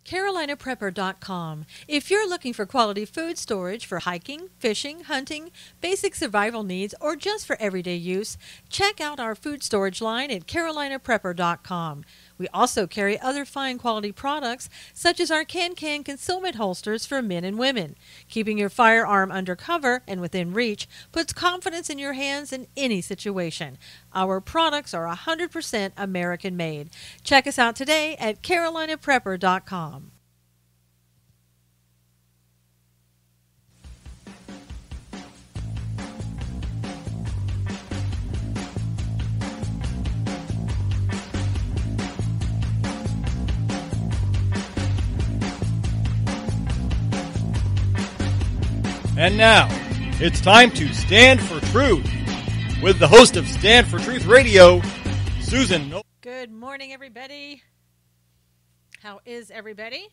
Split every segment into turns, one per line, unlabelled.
CarolinaPrepper.com. If you're looking for quality food storage for hiking, fishing, hunting, basic survival needs, or just for everyday use, check out our food storage line at CarolinaPrepper.com. We also carry other fine quality products such as our can concealment holsters for men and women. Keeping your firearm under cover and within reach puts confidence in your hands in any situation. Our products are 100% American made. Check us out today at CarolinaPrepper.com.
And now, it's time to Stand for Truth with the host of Stand for Truth Radio, Susan Knowles.
Good morning, everybody. How is everybody?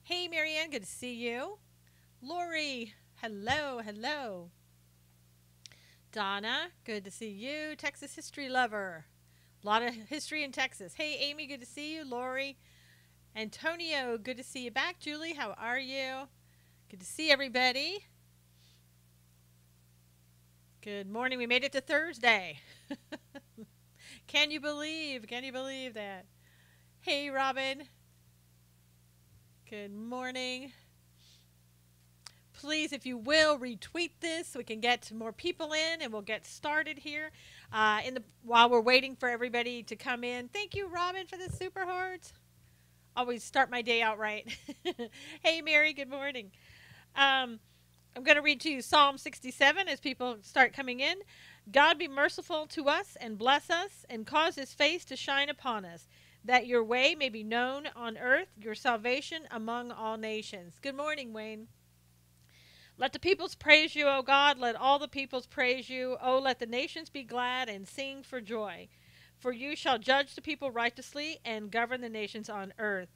Hey, Marianne, good to see you. Lori, hello, hello. Donna, good to see you. Texas history lover. A lot of history in Texas. Hey, Amy, good to see you. Lori, Antonio, good to see you back. Julie, how are you? Good to see everybody. Good morning. We made it to Thursday. Can you believe that? Hey, Robin. Good morning. Please, if you will, retweet this so we can get more people in and we'll get started here while we're waiting for everybody to come in. Thank you, Robin, for the super hearts. Always start my day out right. Hey, Mary, good morning. I'm going to read to you Psalm 67 as people start coming in. God be merciful to us and bless us and cause his face to shine upon us, that your way may be known on earth, your salvation among all nations. Good morning, Wayne. Let the peoples praise you, O God. Let all the peoples praise you. Oh, let the nations be glad and sing for joy. For you shall judge the people righteously and govern the nations on earth.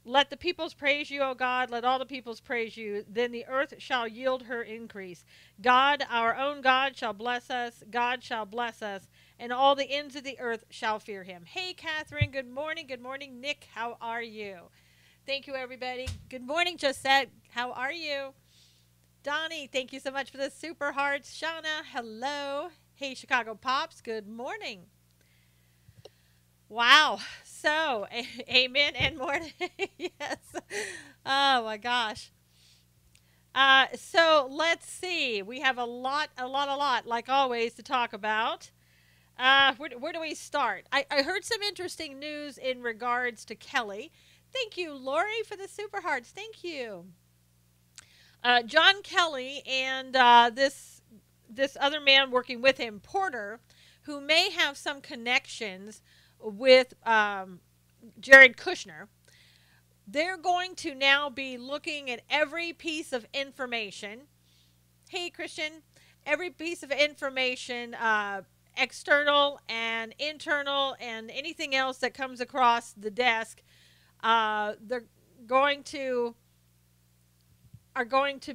Let the peoples praise you, O God. Let all the peoples praise you. Then the earth shall yield her increase. God, our own God, shall bless us. God shall bless us. And all the ends of the earth shall fear him. Hey, Catherine. Good morning. Good morning. Nick, how are you? Thank you, everybody. Good morning, Josette. How are you? Donnie, thank you so much for the super hearts. Shauna, hello. Hey, Chicago Pops. Good morning. Wow. So, amen and more. Yes. Oh, my gosh. So, let's see. We have a lot, like always, to talk about. Where do we start? I heard some interesting news in regards to Kelly. Thank you, Lori, for the super hearts. Thank you. John Kelly and this other man working with him, Porter, who may have some connections with Jared Kushner, they're going to now be looking at every piece of information. Hey, Christian, every piece of information, external and internal and anything else that comes across the desk, they're going to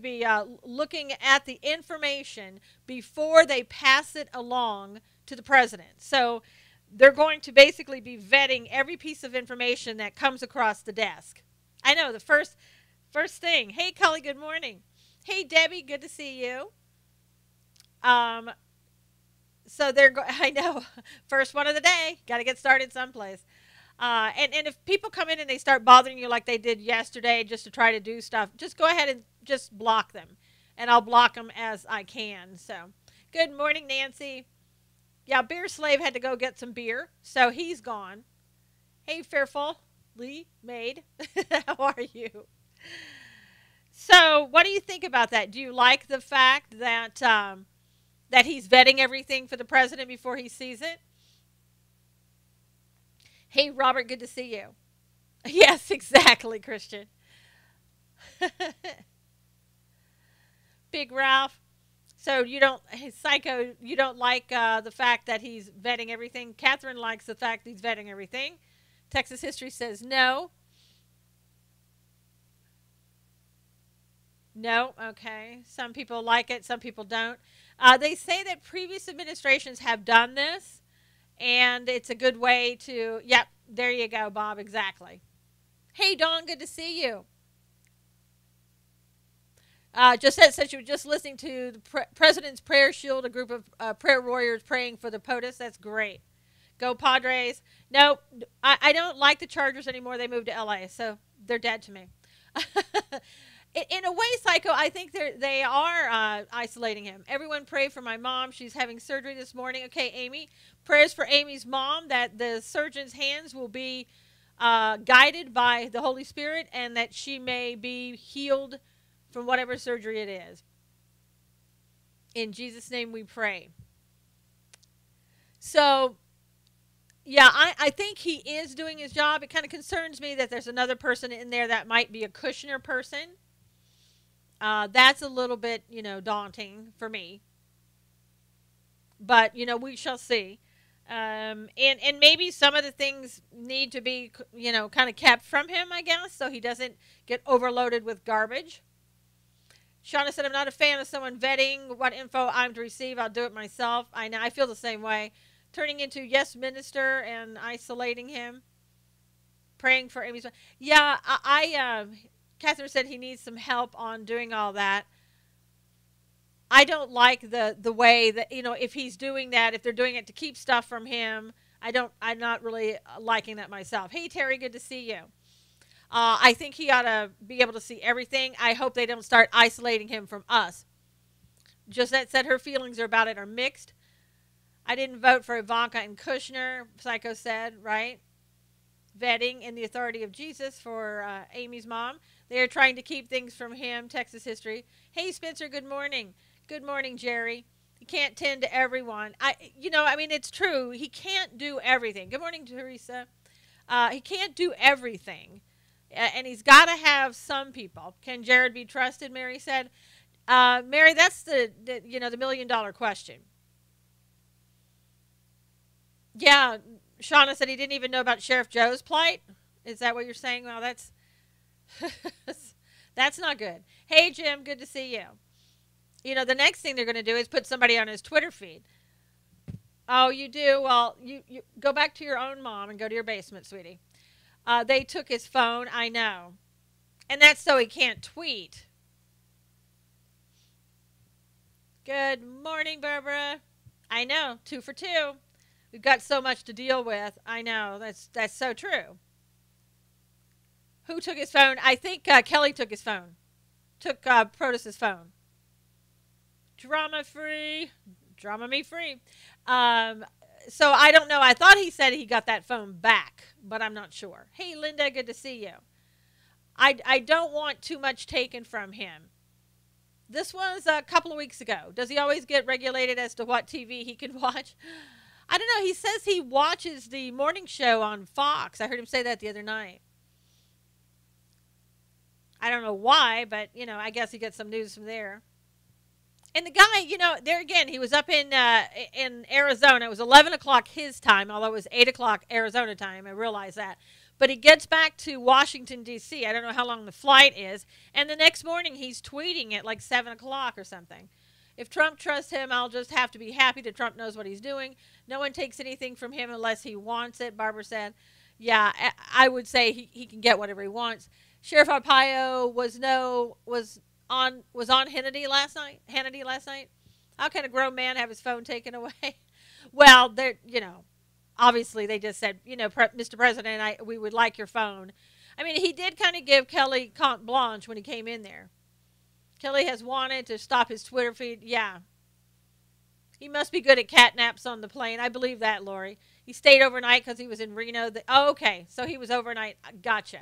be looking at the information before they pass it along to the president. So they're going to basically be vetting every piece of information that comes across the desk. I know, the first thing. Hey, Cully, good morning. Hey, Debbie, good to see you. So I know, first one of the day, got to get started someplace. And if people come in and they start bothering you like they did yesterday just to try to do stuff, just go ahead and just block them. And I'll block them as I can. So, good morning, Nancy. Yeah, Beer Slave had to go get some beer, so he's gone. Hey, Fearful Lee Maid, how are you? So, what do you think about that? Do you like the fact that that he's vetting everything for the president before he sees it? Hey, Robert, good to see you. Yes, exactly, Christian. Big Ralph. So you don't, Psycho, you don't like the fact that he's vetting everything. Catherine likes the fact that he's vetting everything. Texas History says no. No, okay. Some people like it, some people don't. They say that previous administrations have done this, and it's a good way to, yep, there you go, Bob, exactly. Hey, Dawn, good to see you. Just since you were just listening to the President's Prayer Shield, a group of prayer warriors praying for the POTUS. That's great. Go Padres. No, I don't like the Chargers anymore. They moved to LA, so they're dead to me. In a way, Psycho, I think they are isolating him. Everyone pray for my mom. She's having surgery this morning. Okay, Amy. Prayers for Amy's mom, that the surgeon's hands will be guided by the Holy Spirit and that she may be healed from whatever surgery it is. In Jesus' name we pray. So, yeah, I think he is doing his job. It kind of concerns me that there's another person in there that might be a Kushner person. That's a little bit, daunting for me. But, we shall see. And maybe some of the things need to be, kind of kept from him, I guess, so he doesn't get overloaded with garbage. Shauna said, I'm not a fan of someone vetting what info I'm to receive. I'll do it myself. I feel the same way. Turning into yes minister and isolating him. Praying for Amy's. Yeah, Catherine said he needs some help on doing all that. I don't like the way that, if he's doing that, if they're doing it to keep stuff from him, I'm not really liking that myself. Hey, Terry, good to see you. I think he ought to be able to see everything. I hope they don't start isolating him from us. Josette said her feelings about it are mixed. I didn't vote for Ivanka and Kushner, Psycho said, right? Vetting in the authority of Jesus for Amy's mom. They are trying to keep things from him, Texas history. Hey, Spencer, good morning. Good morning, Jerry. He can't tend to everyone. It's true. He can't do everything. Good morning, Teresa. He can't do everything. And he's got to have some people. Can Jared be trusted? Mary said. Mary, that's the $1 million question. Yeah, Shauna said he didn't even know about Sheriff Joe's plight. Is that what you're saying? Well, that's that's not good. Hey, Jim, good to see you. The next thing they're going to do is put somebody on his Twitter feed. Oh, you do? Well, you go back to your own mom and go to your basement, sweetie. They took his phone, I know. And that's so he can't tweet. Good morning, Barbara. I know, 2 for 2. We've got so much to deal with. I know, that's so true. Who took his phone? I think Kelly took his phone. Took Protus's phone. Drama me free. So I don't know. I thought he said he got that phone back, but I'm not sure. Hey, Linda, good to see you. I don't want too much taken from him. This was a couple of weeks ago. Does he always get regulated as to what TV he can watch? I don't know. He says he watches the morning show on Fox. I heard him say that the other night. I don't know why, but, I guess he gets some news from there. And the guy, there again, he was up in Arizona. It was 11 o'clock his time, although it was 8 o'clock Arizona time. I realize that. But he gets back to Washington, D.C. I don't know how long the flight is. And the next morning, he's tweeting at like 7 o'clock or something. If Trump trusts him, I'll just have to be happy that Trump knows what he's doing. No one takes anything from him unless he wants it, Barbara said. Yeah, I would say he can get whatever he wants. Sheriff Arpaio was on Hannity last night. How can a grown man have his phone taken away? Well, they're, obviously they just said, Mr. President, we would like your phone. I mean, he did kind of give Kelly carte blanche when he came in there. Kelly has wanted to stop his Twitter feed. Yeah. He must be good at catnaps on the plane. I believe that, Lori. He stayed overnight because he was in Reno. Okay. So he was overnight. Gotcha.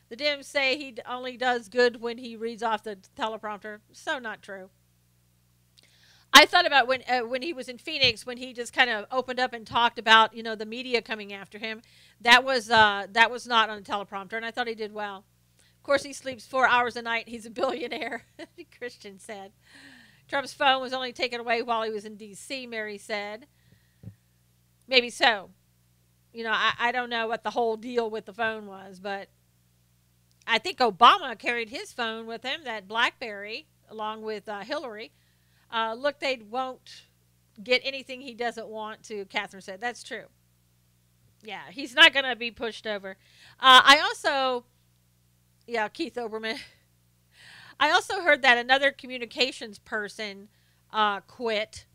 The Dems say he only does good when he reads off the teleprompter. So not true. I thought about when he was in Phoenix, when he just kind of opened up and talked about, the media coming after him. That was not on a teleprompter, and I thought he did well. Of course, he sleeps 4 hours a night. He's a billionaire, Christian said. Trump's phone was only taken away while he was in D.C., Mary said. Maybe so. I don't know what the whole deal with the phone was, but I think Obama carried his phone with him, that BlackBerry, along with Hillary. Look, they won't get anything he doesn't want to, Catherine said. That's true. Yeah, he's not going to be pushed over. I also, yeah, Keith Oberman. I also heard that another communications person quit,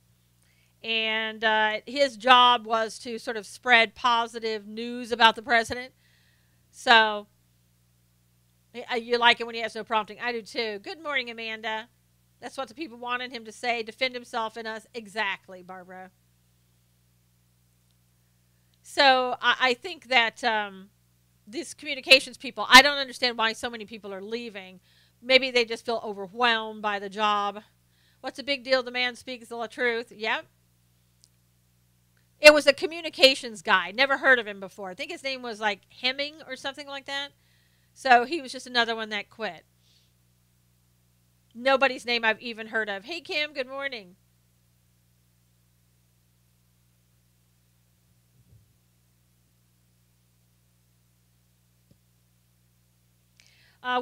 and his job was to sort of spread positive news about the president. So you like it when he has no prompting. I do too. Good morning, Amanda. That's what the people wanted him to say. Defend himself and us. Exactly, Barbara. So I think that these communications people, I don't understand why so many people are leaving. Maybe they just feel overwhelmed by the job. What's the big deal? The man speaks the truth. Yep. It was a communications guy. Never heard of him before. I think his name was like Hemming or something like that. So he was just another one that quit. Nobody's name I've even heard of. Hey, Kim, good morning.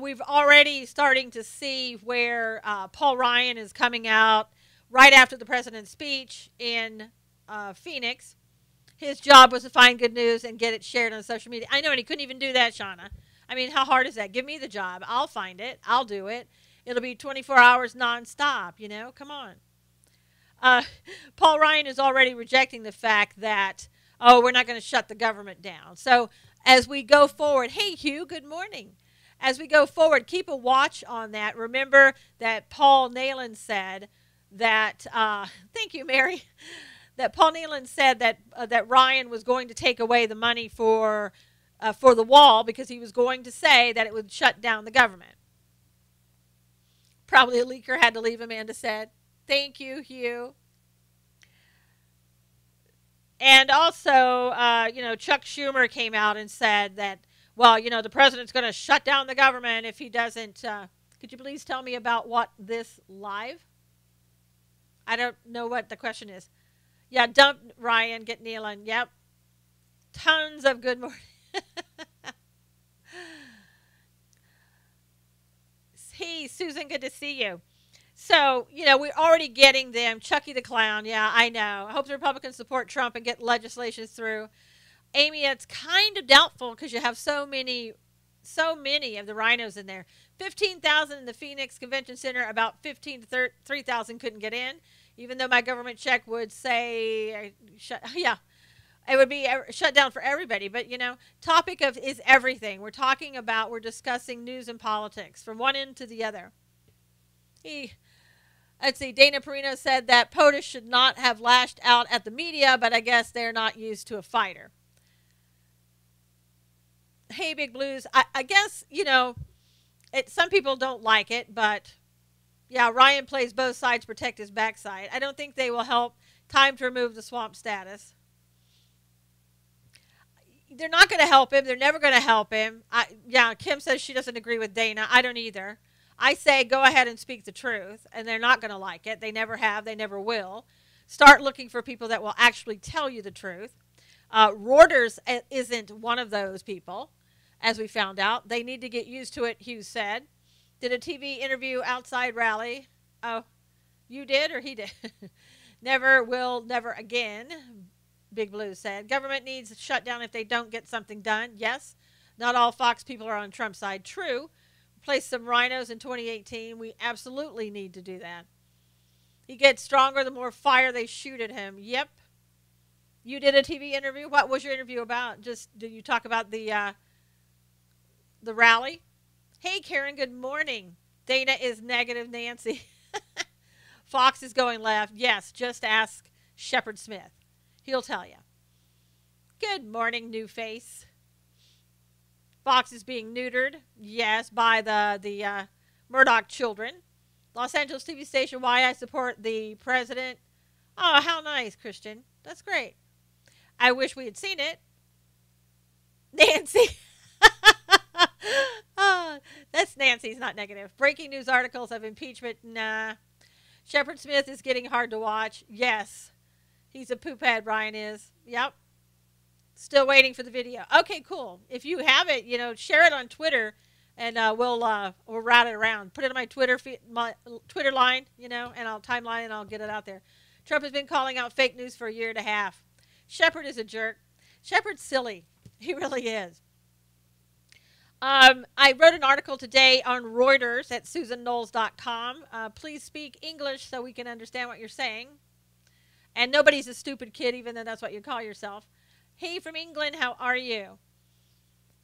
We've already starting to see where Paul Ryan is coming out right after the president's speech in Phoenix. His job was to find good news and get it shared on social media. I know, and he couldn't even do that, Shauna. I mean, how hard is that? Give me the job. I'll find it. I'll do it. It'll be 24 hours nonstop, you know? Come on. Paul Ryan is already rejecting the fact that, oh, we're not going to shut the government down. So as we go forward, hey, Hugh, good morning. As we go forward, keep a watch on that. Remember that Paul Nehlen said that, thank you, Mary, that Paul Nehlen said that that Ryan was going to take away the money for the wall because he was going to say that it would shut down the government. Probably a leaker had to leave, Amanda said. Thank you, Hugh. And also, Chuck Schumer came out and said that, well, the president's going to shut down the government if he doesn't. Could you please tell me about what this live? I don't know what the question is. Yeah, dump Ryan, get Nealon. Yep. Tons of good morning. Hey, Susan, good to see you. So, we're already getting them. Chucky the Clown. Yeah, I know. I hope the Republicans support Trump and get legislation through. Amy, it's kind of doubtful because you have so many of the rhinos in there. 15,000 in the Phoenix Convention Center. About 15 to 3,000 couldn't get in, even though my government check would say, it would be shut down for everybody. But, topic of is everything. We're discussing news and politics from one end to the other. Let's see, Dana Perino said that POTUS should not have lashed out at the media, but I guess they're not used to a fighter. Hey, Big Blues, I guess, some people don't like it, but, yeah, Ryan plays both sides to protect his backside. I don't think they will help. Time to remove the swamp status. They're not going to help him. They're never going to help him. Kim says she doesn't agree with Dana. I don't either. I say go ahead and speak the truth, and they're not going to like it. They never have. They never will. Start looking for people that will actually tell you the truth. Reuters isn't one of those people, as we found out. They need to get used to it, Hughes said. Did a TV interview outside rally. Oh, you did or he did? Never will, never again, Big Blue said. Government needs to shut down if they don't get something done. Yes, not all Fox people are on Trump's side. True. Replace some rhinos in 2018. We absolutely need to do that. He gets stronger the more fire they shoot at him. Yep. You did a TV interview. What was your interview about? Did you talk about the rally? Hey, Karen, good morning. Dana is negative Nancy. Fox is going left. Yes, just ask Shepard Smith. He'll tell you. Good morning, new face. Fox is being neutered. Yes, by the Murdoch children. Los Angeles TV station, why I support the president. Oh, how nice, Christian. That's great. I wish we had seen it. Nancy. Oh, that's Nancy's, not negative. Breaking news articles of impeachment. Nah. Shepard Smith is getting hard to watch. Yes. He's a poop head, Brian is. Yep. Still waiting for the video. Okay, cool. If you have it, share it on Twitter, and we'll route it around. Put it on my Twitter Twitter line, and I'll get it out there. Trump has been calling out fake news for a year and a half. Shepard is a jerk. Shepard's silly. He really is. I wrote an article today on Reuters at SusanKnowles.com. Please speak English so we can understand what you're saying. And nobody's a stupid kid, even though that's what you call yourself. Hey, from England, how are you?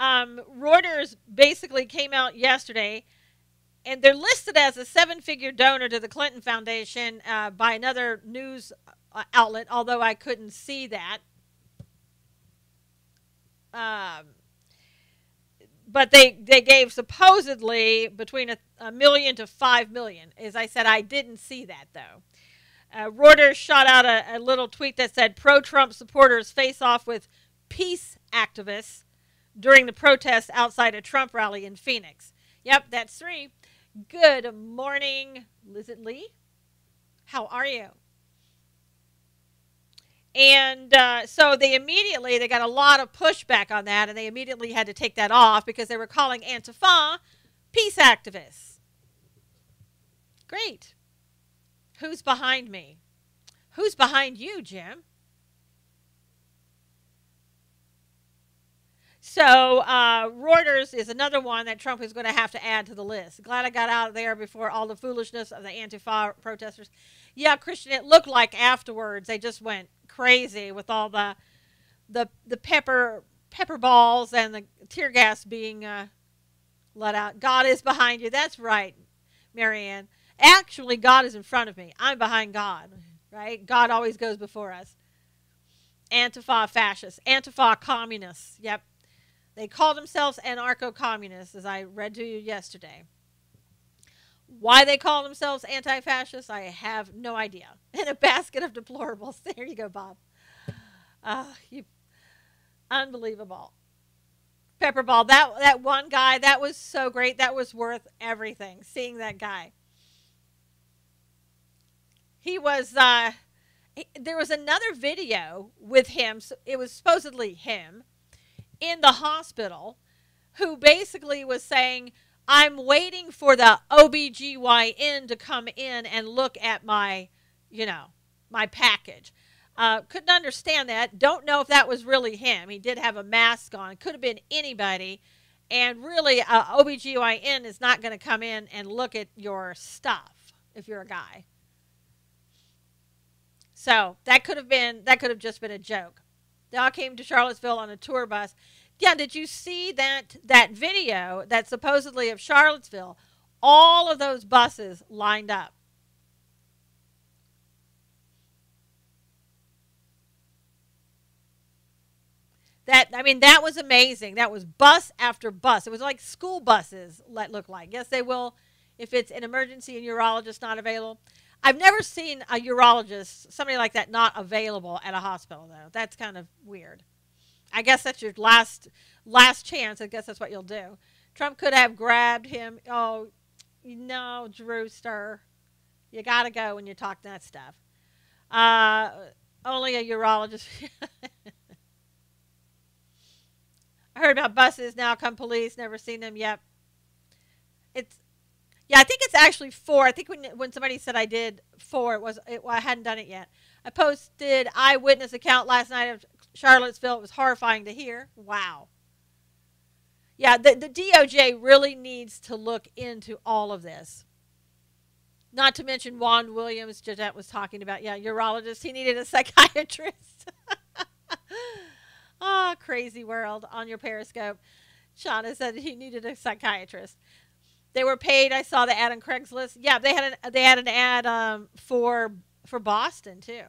Reuters basically came out yesterday, and they're listed as a 7-figure donor to the Clinton Foundation by another news outlet, although I couldn't see that. But they gave supposedly between a million to 5 million. As I said, I didn't see that, though. Reuters shot out a little tweet that said, pro-Trump supporters face off with peace activists during the protest outside a Trump rally in Phoenix. Yep, that's 3. Good morning, Lizette Lee. How are you? And so they got a lot of pushback on that, and they immediately had to take that off because they were calling Antifa peace activists. Great. Who's behind me? Who's behind you, Jim? So Reuters is another one that Trump is going to have to add to the list. Glad I got out of there before all the foolishness of the Antifa protesters. Yeah, Christian, it looked like afterwards they just went crazy with all the pepper balls and the tear gas being let out. God is behind you. That's right, Marianne. Actually, God is in front of me. I'm behind God, right? God always goes before us. Antifa fascists, Antifa communists. Yep. They call themselves anarcho-communists, as I read to you yesterday. Why they call themselves anti-fascists, I have no idea. In a basket of deplorables. There you go, Bob. Unbelievable. Pepperball, that one guy, that was so great. That was worth everything, seeing that guy. He was, there was another video with him. It was supposedly him in the hospital who basically was saying, I'm waiting for the OBGYN to come in and look at my, my package. Couldn't understand that. Don't know if that was really him. He did have a mask on. Could have been anybody. And really, OBGYN is not going to come in and look at your stuff if you're a guy. So that could have just been a joke. They all came to Charlottesville on a tour bus. Yeah, did you see that video that's supposedly of Charlottesville? All of those buses lined up. That was amazing. That was bus after bus. It was like school buses, look like. Yes, they will if it's an emergency and urologist not available. I've never seen a urologist, somebody like that, not available at a hospital, though. That's kind of weird. I guess that's your last chance. I guess that's what you'll do. Trump could have grabbed him. Oh, no, Drewster. You got to go when you talk that stuff. Only a urologist. I heard about buses. Now come police. Never seen them yet. Yeah, I think it's actually 4. I think when somebody said I did 4, I hadn't done it yet. I posted eyewitness account last night of Charlottesville. It was horrifying to hear. Wow. Yeah, the DOJ really needs to look into all of this. Not to mention Juan Williams, Jeanette was talking about. Yeah, urologist. He needed a psychiatrist. Oh, crazy world on your Periscope. Shauna said he needed a psychiatrist. They were paid. I saw the ad on Craigslist. Yeah, they had an ad for Boston too.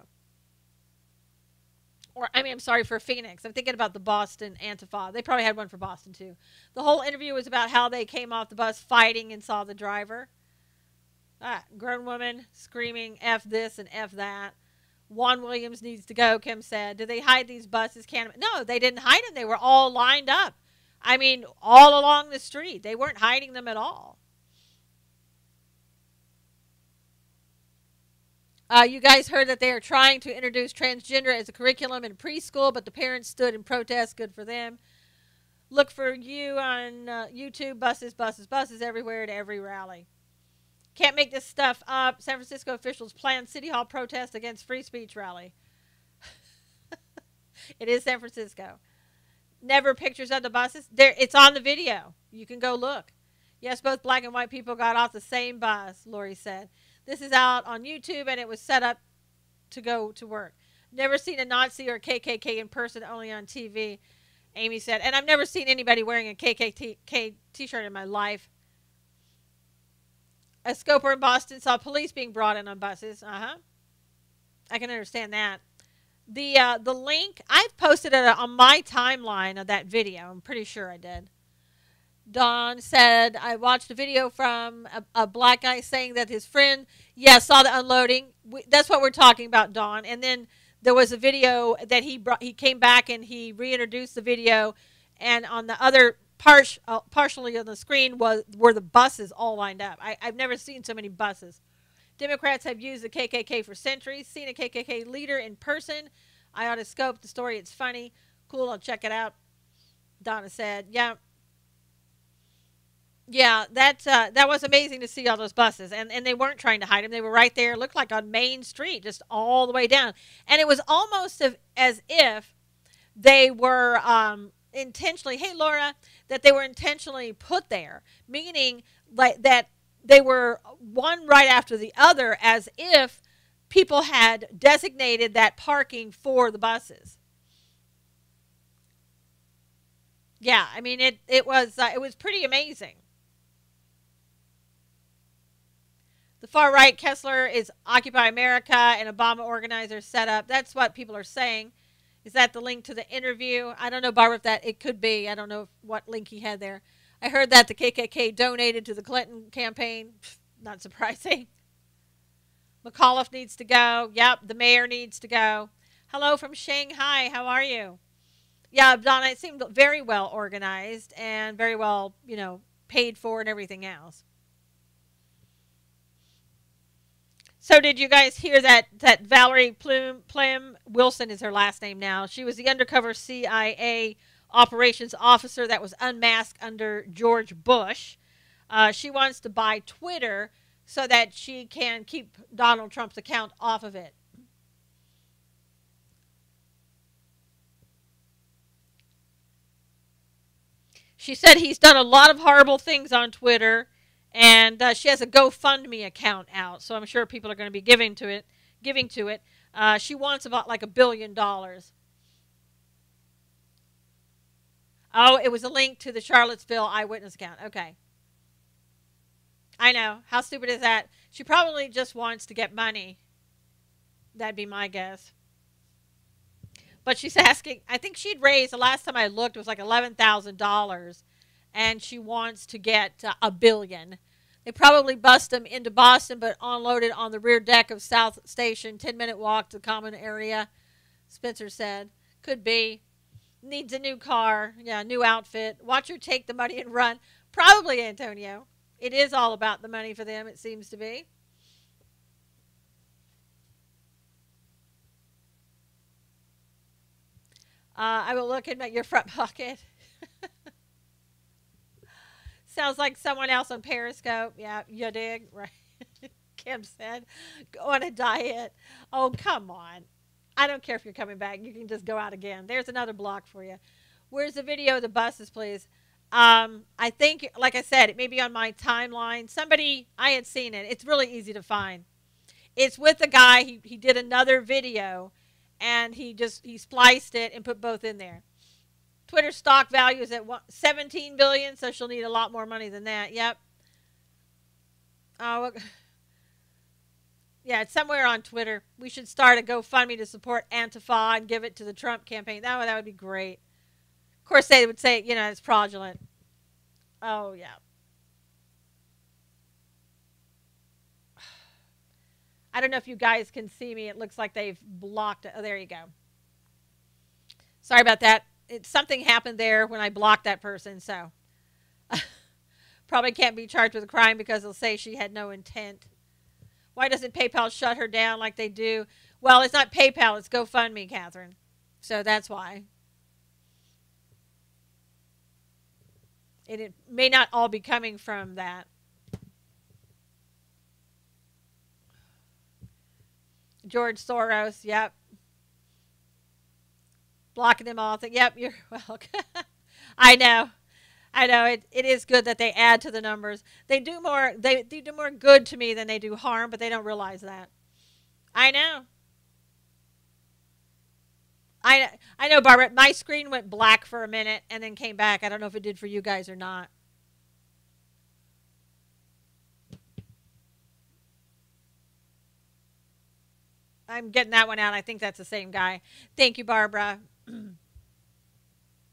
I'm sorry, for Phoenix. I'm thinking about the Boston Antifa. They probably had one for Boston too. The whole interview was about how they came off the bus fighting and saw the driver. Grown woman screaming F this and F that. Juan Williams needs to go, Kim said. Did they hide these buses? No, they didn't hide them. They were all lined up. All along the street. They weren't hiding them at all. You guys heard that they are trying to introduce transgender as a curriculum in preschool, but the parents stood in protest. Good for them. Look for you on YouTube. Buses everywhere at every rally. Can't make this stuff up. San Francisco officials plan City Hall protest against free speech rally. It is San Francisco. Never pictures of the buses. There, it's on the video. You can go look. Yes, both black and white people got off the same bus, Lori said. This is out on YouTube, and it was set up to go to work. Never seen a Nazi or KKK in person, only on TV, Amy said. And I've never seen anybody wearing a KKK t-shirt in my life. A scoper in Boston saw police being brought in on buses. I can understand that. The link, I've posted it on my timeline of that video. I'm pretty sure I did. Don said, I watched a video from a black guy saying that his friend, saw the unloading. That's what we're talking about, Don. And then there was a video that he brought. He came back and he reintroduced the video. And on the other partially on the screen were the buses all lined up. I've never seen so many buses. Democrats have used the KKK for centuries. Seen a KKK leader in person. I ought to scope the story. It's funny. Cool, I'll check it out. Donna said, yeah, that was amazing to see all those buses. And they weren't trying to hide them. They were right there. It looked like on Main Street, just all the way down. And it was almost as if they were intentionally, hey, Laura, that they were intentionally put there, meaning like that they were one right after the other, as if people had designated that parking for the buses. Yeah, I mean, it was pretty amazing. The far right, Kessler is Occupy America and Obama organizers set up. That's what people are saying. Is that the link to the interview? I don't know, Barbara, if it could be. I don't know what link he had there. I heard that the KKK donated to the Clinton campaign. Not surprising. McAuliffe needs to go. Yep, the mayor needs to go. Hello from Shanghai. How are you? Yeah, Donna, it seemed very well organized and very well, paid for and everything else. So did you guys hear that Valerie Plum Wilson is her last name now? She was the undercover CIA operations officer that was unmasked under George Bush. She wants to buy Twitter so that she can keep Donald Trump's account off of it. She said he's done a lot of horrible things on Twitter, and she has a GoFundMe account out, so I'm sure people are going to be giving to it. She wants about like $1 billion. Oh, it was a link to the Charlottesville eyewitness account. Okay. I know. How stupid is that? She probably just wants to get money. That'd be my guess. But she's asking, I think she'd raised, the last time I looked, it was like $11,000. And she wants to get $1 billion. They probably bust them into Boston, but unloaded on the rear deck of South Station. 10-minute walk to the common area, Spencer said. Could be. Needs a new car. Yeah, new outfit. Watch her take the money and run. Probably, Antonio. It is all about the money for them, it seems to be. I will look at your front pocket. Sounds like someone else on Periscope. Yeah, you dig? Right. Kim said, go on a diet. Oh, come on. I don't care if you're coming back. You can just go out again. There's another block for you. Where's the video of the buses, please? I think, like I said, it may be on my timeline. I had seen it. It's really easy to find. It's with a guy. He did another video, and he spliced it and put both in there. Twitter stock value is at $17 billion, so she'll need a lot more money than that. Yep. Oh, yeah, it's somewhere on Twitter. We should start a GoFundMe to support Antifa and give it to the Trump campaign. That would be great. Of course, they would say, it's fraudulent. Oh, yeah. I don't know if you guys can see me. It looks like they've blocked it. Oh, there you go. Sorry about that. Something happened there when I blocked that person, so probably can't be charged with a crime because they'll say she had no intent. Why doesn't PayPal shut her down like they do? Well, it's not PayPal, it's GoFundMe, Catherine. So that's why. It may not all be coming from that. George Soros, yep. Blocking them all. Yep, you're welcome. I know. I know it is good that they add to the numbers. They do more good to me than they do harm, but they don't realize that. I know. I know, Barbara. My screen went black for a minute and then came back. I don't know if it did for you guys or not. I'm getting that one out. I think that's the same guy. Thank you, Barbara.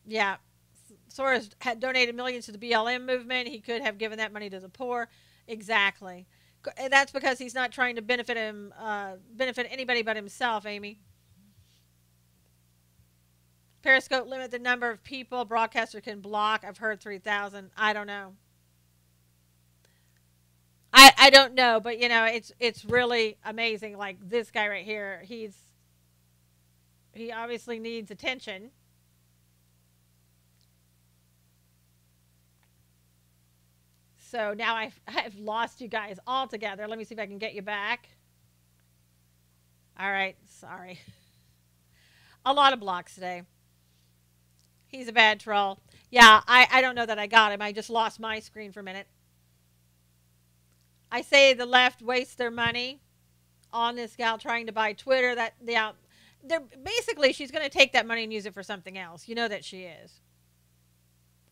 Yeah. Soros had donated millions to the BLM movement. He could have given that money to the poor. Exactly. That's because he's not trying to benefit anybody but himself, Amy. Periscope limit the number of people broadcaster can block. I've heard 3,000. I don't know. I don't know, but you know, it's really amazing. Like this guy right here, he obviously needs attention. So now I've lost you guys altogether. Let me see if I can get you back. All right, sorry. A lot of blocks today. He's a bad troll. Yeah, I don't know that I got him. I just lost my screen for a minute. I say the left wastes their money on this gal trying to buy Twitter. They're basically, she's going to take that money and use it for something else. You know that she is.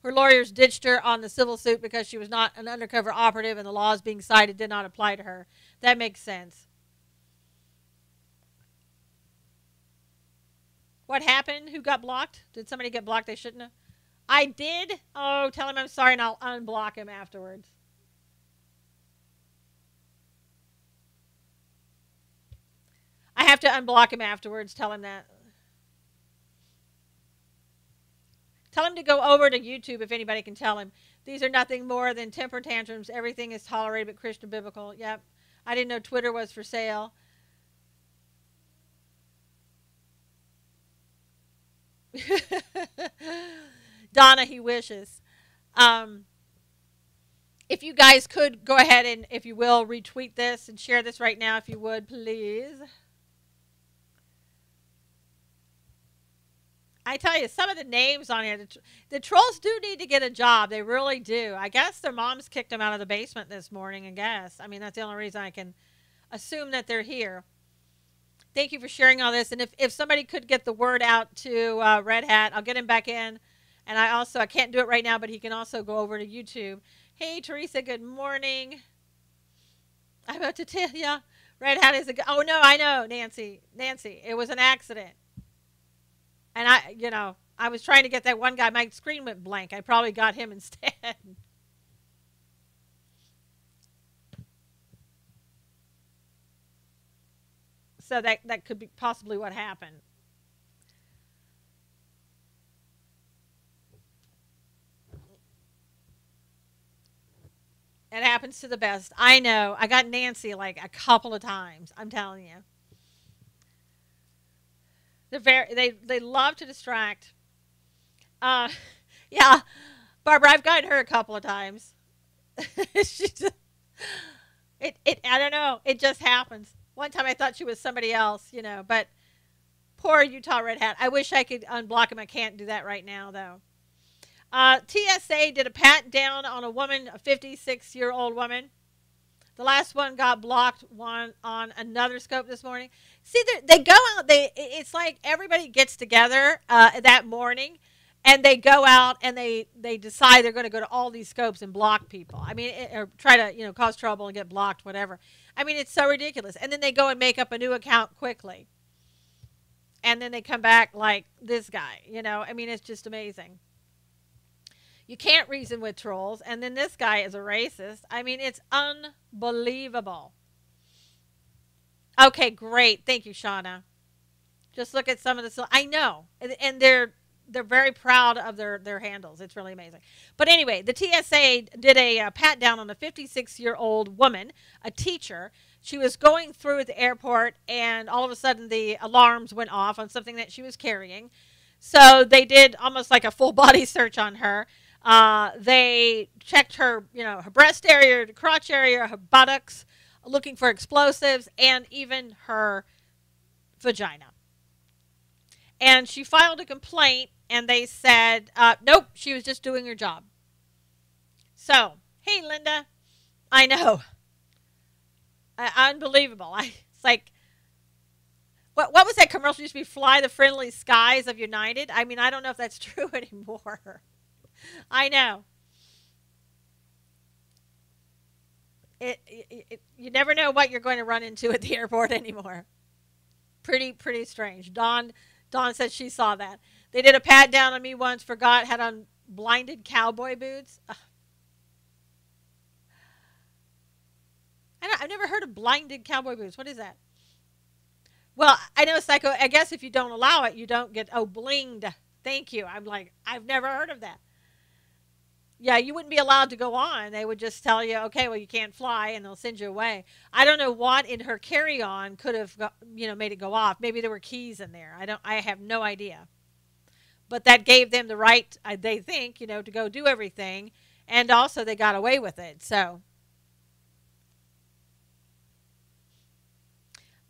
Her lawyers ditched her on the civil suit because she was not an undercover operative and the laws being cited did not apply to her. That makes sense. What happened? Who got blocked? Did somebody get blocked they shouldn't have? I did? Oh, tell him I'm sorry and I'll unblock him afterwards. I have to unblock him afterwards. Tell him that. Tell him to go over to YouTube if anybody can tell him. These are nothing more than temper tantrums. Everything is tolerated but Christian biblical. Yep. I didn't know Twitter was for sale. Donna, he wishes. If you guys could go ahead and, if you will, retweet this and share this right now, if you would, please. I tell you, some of the names on here, the trolls do need to get a job. They really do. I guess their moms kicked them out of the basement this morning, I guess. I mean, that's the only reason I can assume that they're here. Thank you for sharing all this. And if somebody could get the word out to Red Hat, I'll get him back in. And I can't do it right now, but he can also go over to YouTube. Hey, Teresa, good morning. I'm about to tell you, Red Hat is oh, no, I know, Nancy. Nancy, it was an accident. And I was trying to get that one guy. My screen went blank. I probably got him instead. So that could be possibly what happened. It happens to the best. I know. I got Nancy like a couple of times. I'm telling you. They love to distract. Yeah, Barbara, I've gotten her a couple of times. I don't know. It just happens. One time I thought she was somebody else, but poor Utah Red Hat. I wish I could unblock him. I can't do that right now, though. TSA did a pat down on a woman, a 56-year-old woman. The last one got blocked on another scope this morning. See, they go out. It's like everybody gets together that morning, and they go out and they decide they're going to go to all these scopes and block people. I mean, or try to cause trouble and get blocked, whatever. I mean, it's so ridiculous. And then they go and make up a new account quickly, and then they come back like this guy. I mean, it's just amazing. You can't reason with trolls. And then this guy is a racist. I mean, it's unbelievable. Okay, great. Thank you, Shauna. Just look at some of the... I know. And they're very proud of their handles. It's really amazing. But anyway, the TSA did a pat down on a 56-year-old woman, a teacher. She was going through at the airport, and all of a sudden the alarms went off on something that she was carrying. So they did almost like a full body search on her. They checked her, her breast area, her crotch area, her buttocks, looking for explosives, and even her vagina. And she filed a complaint, and they said, nope, she was just doing her job. So, hey, Linda, I know. Unbelievable. It's like, what was that commercial used to be, Fly the Friendly Skies of United? I mean, I don't know if that's true anymore. I know. You never know what you're going to run into at the airport anymore. Pretty strange. Dawn said she saw that. They did a pat down on me once, forgot, had on blinded cowboy boots. I've never heard of blinded cowboy boots. What is that? Well, I know, Psycho, I guess if you don't allow it, you don't get, blinged. Thank you. I'm like, I've never heard of that. Yeah, you wouldn't be allowed to go on. They would just tell you, okay, well, you can't fly, and they'll send you away. I don't know what in her carry-on could have, made it go off. Maybe there were keys in there. I have no idea. But that gave them the right, they think, to go do everything, and also they got away with it. So,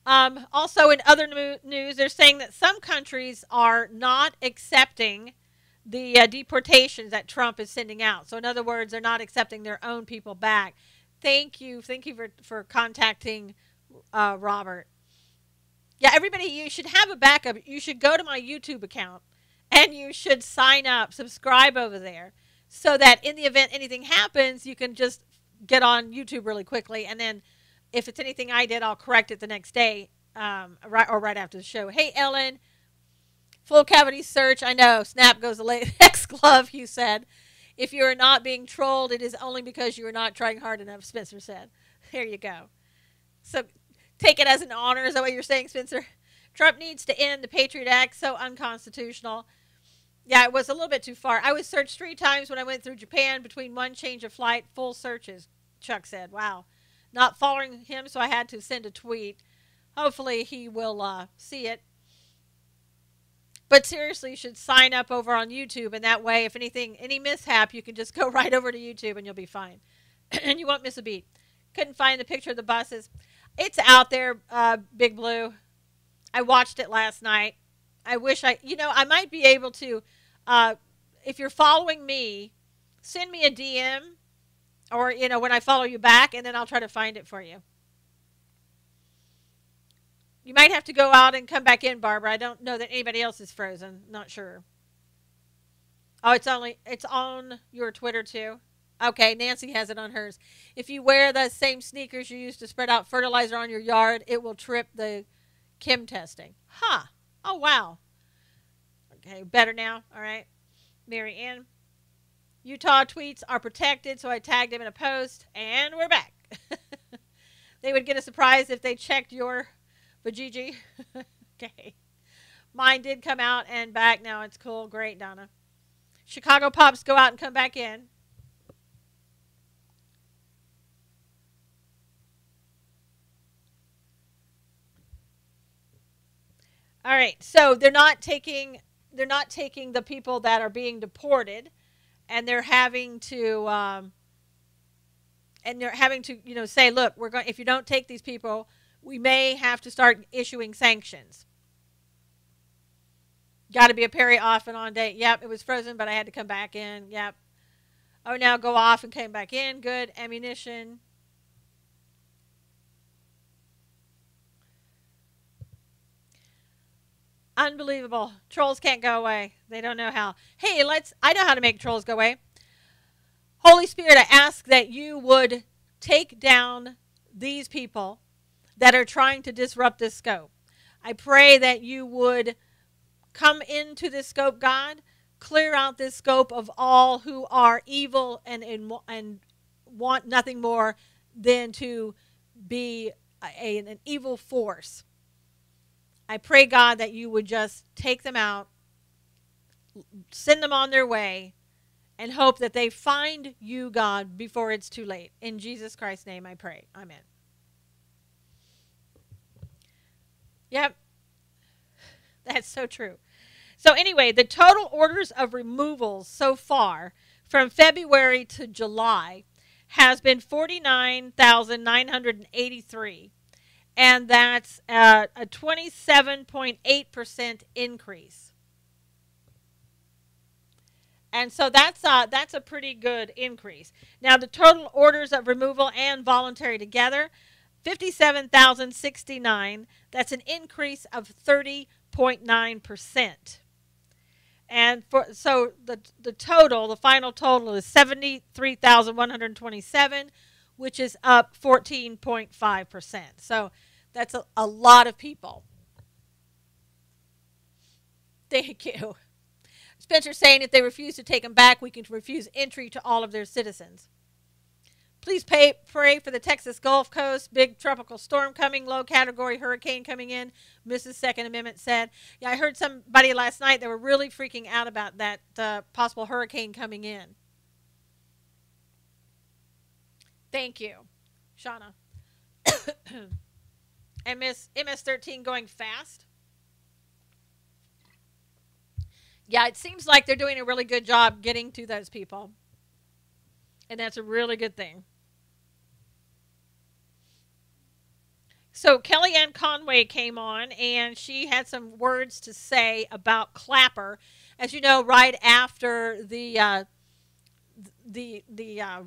also in other news, they're saying that some countries are not accepting the deportations that Trump is sending out. So in other words, they're not accepting their own people back. Thank you for contacting Robert. Yeah, everybody, you should have a backup. You should go to my YouTube account and you should sign up, subscribe over there, so that in the event anything happens, you can just get on YouTube really quickly, and then if it's anything I did, I'll correct it the next day, right after the show. Hey, Ellen. Full cavity search. I know. Snap goes the latex glove, you said. If you are not being trolled, it is only because you are not trying hard enough, Spencer said. There you go. So take it as an honor. Is that what you're saying, Spencer? Trump needs to end the Patriot Act. So unconstitutional. Yeah, it was a little bit too far. I was searched 3 times when I went through Japan between one change of flight, full searches, Chuck said. Wow. Not following him, so I had to send a tweet. Hopefully he will see it. But seriously, you should sign up over on YouTube, and that way, if any mishap, you can just go right over to YouTube and you'll be fine. And you won't miss a beat. Couldn't find the picture of the buses. It's out there, Big Blue. I watched it last night. I wish I might be able to, if you're following me, send me a DM, or, when I follow you back, and then I'll try to find it for you. You might have to go out and come back in, Barbara. I don't know that anybody else is frozen. Not sure. Oh, it's on your Twitter too. Okay, Nancy has it on hers. If you wear the same sneakers you use to spread out fertilizer on your yard, it will trip the chem testing. Huh. Oh, wow. Okay, better now. All right. Mary Ann. Utah tweets are protected, so I tagged him in a post, and we're back. They would get a surprise if they checked your Vajiji. Okay. Mine did come out and back. Now it's cool. Great, Donna. Chicago Pops go out and come back in. All right. So they're not taking the people that are being deported, and they're having to say, look, if you don't take these people, we may have to start issuing sanctions. Got to be a Perry off and on date. Yep, it was frozen, but I had to come back in. Yep. Oh, now go off and came back in. Good. Ammunition. Unbelievable. Trolls can't go away. They don't know how. Hey, I know how to make trolls go away. Holy Spirit, I ask that you would take down these people that are trying to disrupt this scope. I pray that you would come into this scope, God, clear out this scope of all who are evil and want nothing more than to be an evil force. I pray, God, that you would just take them out, send them on their way, and hope that they find you, God, before it's too late. In Jesus Christ's name I pray. Amen. Yep. That's so true. So anyway, the total orders of removals so far from February to July has been 49,983. and that's a 27.8% increase. And so that's a pretty good increase. Now, the total orders of removal and voluntary together, 57,069. That's an increase of 30.9%. And so the total, the final total is 73,127, which is up 14.5%. So that's a lot of people. Thank you. Spencer saying if they refuse to take them back, we can refuse entry to all of their citizens. Please pray for the Texas Gulf Coast. Big tropical storm coming, low category hurricane coming in, Mrs. Second Amendment said. Yeah, I heard somebody last night, they were really freaking out about that possible hurricane coming in. Thank you, Shauna. And Miss MS-13 going fast. Yeah, it seems like they're doing a really good job getting to those people. And that's a really good thing. So Kellyanne Conway came on, and she had some words to say about Clapper. As you know, right after the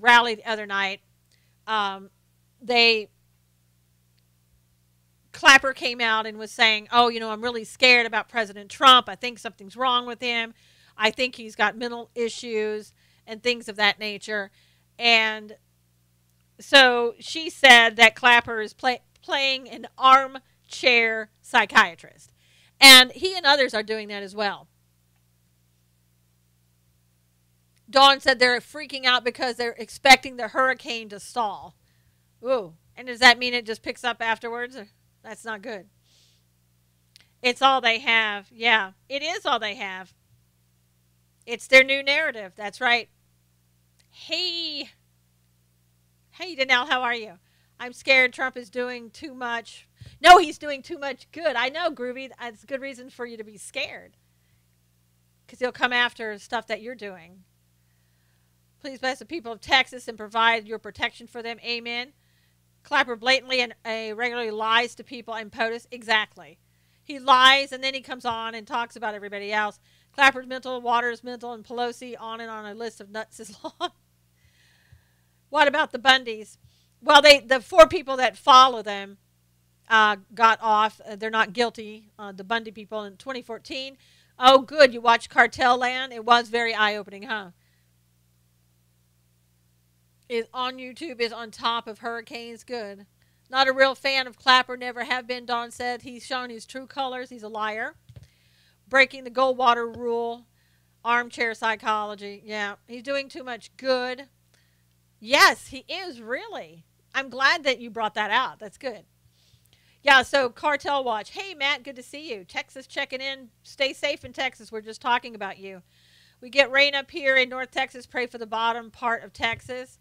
rally the other night, Clapper came out and was saying, oh, I'm really scared about President Trump. I think something's wrong with him. I think he's got mental issues and things of that nature. And so she said that Clapper is playing an armchair psychiatrist. And he and others are doing that as well. Dawn said they're freaking out because they're expecting the hurricane to stall. Ooh. And does that mean it just picks up afterwards? That's not good. It's all they have. Yeah, it is all they have. It's their new narrative. That's right. Hey, Danelle, how are you? I'm scared Trump is doing too much. No, he's doing too much good. I know, Groovy. That's a good reason for you to be scared. Because he'll come after stuff that you're doing. Please bless the people of Texas and provide your protection for them. Amen. Clapper blatantly and regularly lies to people and POTUS. Exactly. He lies and then he comes on and talks about everybody else. Clapper's mental, Waters' mental, and Pelosi on and on a list of nuts is long. What about the Bundys? Well, the 4 people that follow them got off. They're not guilty, the Bundy people, in 2014. Oh, good. You watched Cartel Land? It was very eye-opening, huh? Is on YouTube, is on top of hurricanes. Good. Not a real fan of Clapper, never have been, Dawn said. He's shown his true colors. He's a liar. Breaking the Goldwater rule. Armchair psychology. Yeah, he's doing too much good. Yes, he is, really. I'm glad that you brought that out. That's good. Yeah, so Cartel Watch. Hey, Matt, good to see you. Texas checking in. Stay safe in Texas. We're just talking about you. We get rain up here in North Texas. Pray for the bottom part of Texas.